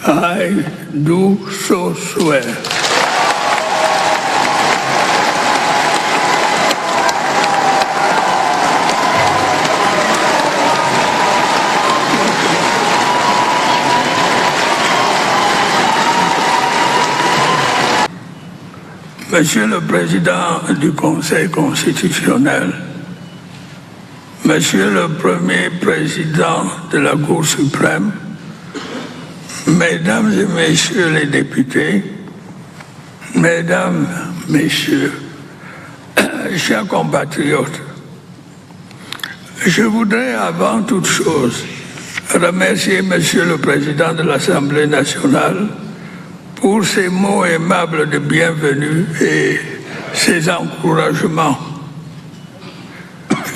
I do so swear. Monsieur le Président du Conseil constitutionnel, Monsieur le Premier Président de la Cour suprême, Mesdames et Messieurs les députés, Mesdames, Messieurs, chers compatriotes, je voudrais avant toute chose remercier Monsieur le Président de l'Assemblée nationale pour ses mots aimables de bienvenue et ses encouragements.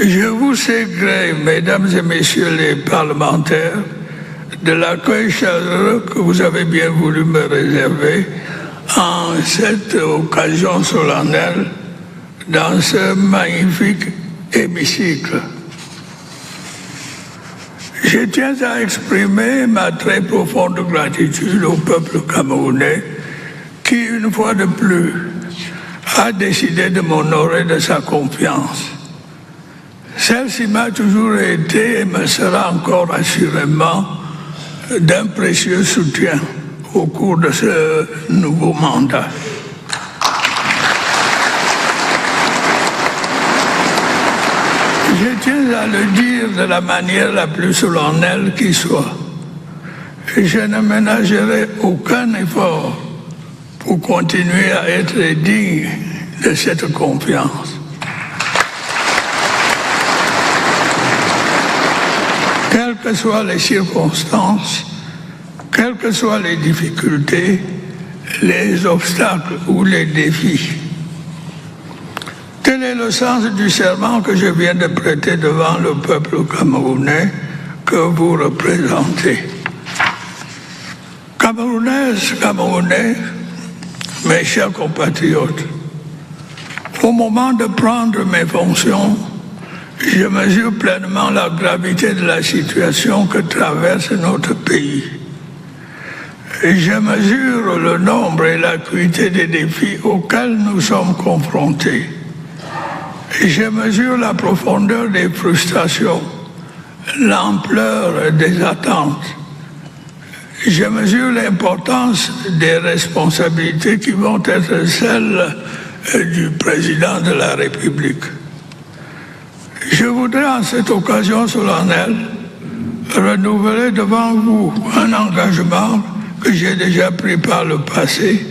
Je vous sais gré, Mesdames et Messieurs les parlementaires, de l'accueil chaleureux que vous avez bien voulu me réserver en cette occasion solennelle dans ce magnifique hémicycle. Je tiens à exprimer ma très profonde gratitude au peuple camerounais qui, une fois de plus, a décidé de m'honorer de sa confiance. Celle-ci m'a toujours été et me sera encore assurément d'un précieux soutien au cours de ce nouveau mandat. Je tiens à le dire de la manière la plus solennelle qui soit. Je ne ménagerai aucun effort pour continuer à être digne de cette confiance. Quelles que soient les circonstances, quelles que soient les difficultés, les obstacles ou les défis. Tel est le sens du serment que je viens de prêter devant le peuple camerounais que vous représentez. Camerounaises, Camerounais, mes chers compatriotes, au moment de prendre mes fonctions, je mesure pleinement la gravité de la situation que traverse notre pays. Je mesure le nombre et l'acuité des défis auxquels nous sommes confrontés. Je mesure la profondeur des frustrations, l'ampleur des attentes. Je mesure l'importance des responsabilités qui vont être celles du président de la République. Je voudrais en cette occasion solennelle renouveler devant vous un engagement que j'ai déjà pris par le passé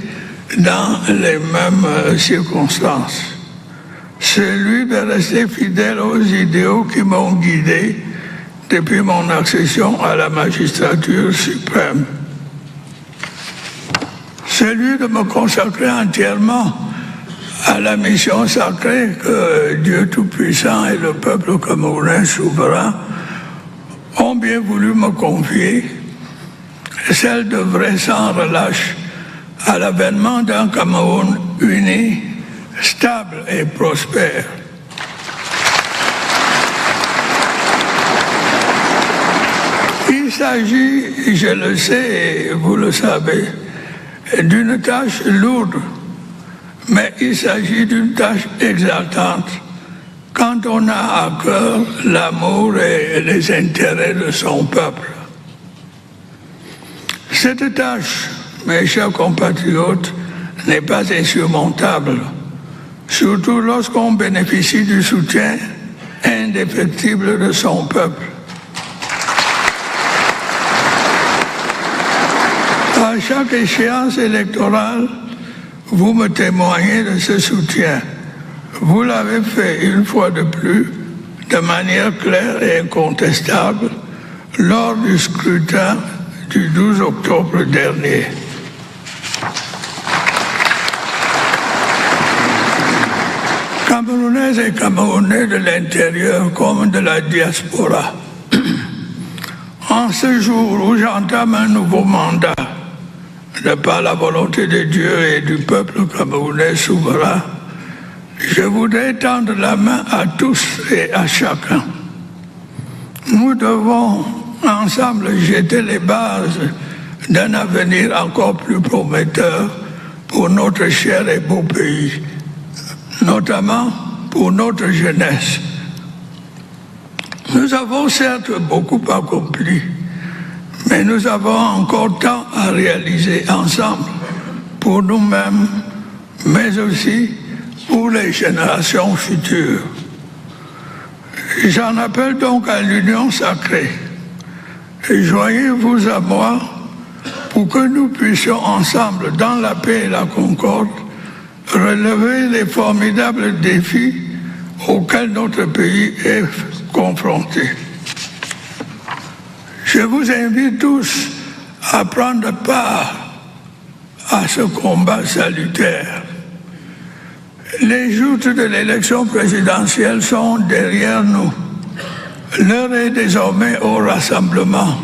dans les mêmes circonstances. Celui de rester fidèle aux idéaux qui m'ont guidé depuis mon accession à la magistrature suprême. Celui de me consacrer entièrement à la mission sacrée que Dieu Tout-Puissant et le peuple camerounais souverain ont bien voulu me confier, celle d'œuvrer sans relâche à l'avènement d'un Cameroun uni, stable et prospère. Il s'agit, je le sais et vous le savez, d'une tâche lourde, mais il s'agit d'une tâche exaltante quand on a à cœur l'amour et les intérêts de son peuple. Cette tâche, mes chers compatriotes, n'est pas insurmontable, surtout lorsqu'on bénéficie du soutien indéfectible de son peuple. À chaque échéance électorale, vous me témoignez de ce soutien. Vous l'avez fait une fois de plus, de manière claire et incontestable, lors du scrutin du 12 octobre dernier. Camerounaises et Camerounais de l'intérieur comme de la diaspora, en ce jour où j'entame un nouveau mandat, de par la volonté de Dieu et du peuple camerounais souverain, je voudrais tendre la main à tous et à chacun. Nous devons ensemble jeter les bases d'un avenir encore plus prometteur pour notre cher et beau pays, notamment pour notre jeunesse. Nous avons certes beaucoup accompli, mais nous avons encore tant à réaliser ensemble pour nous-mêmes, mais aussi pour les générations futures. J'en appelle donc à l'union sacrée. Et joignez-vous à moi pour que nous puissions ensemble, dans la paix et la concorde, relever les formidables défis auxquels notre pays est confronté. Je vous invite tous à prendre part à ce combat salutaire. Les joutes de l'élection présidentielle sont derrière nous. L'heure est désormais au rassemblement.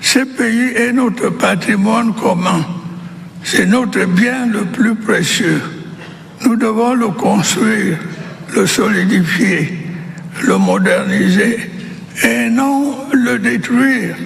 Ce pays est notre patrimoine commun. C'est notre bien le plus précieux. Nous devons le construire, le solidifier, le moderniser et non le détruire.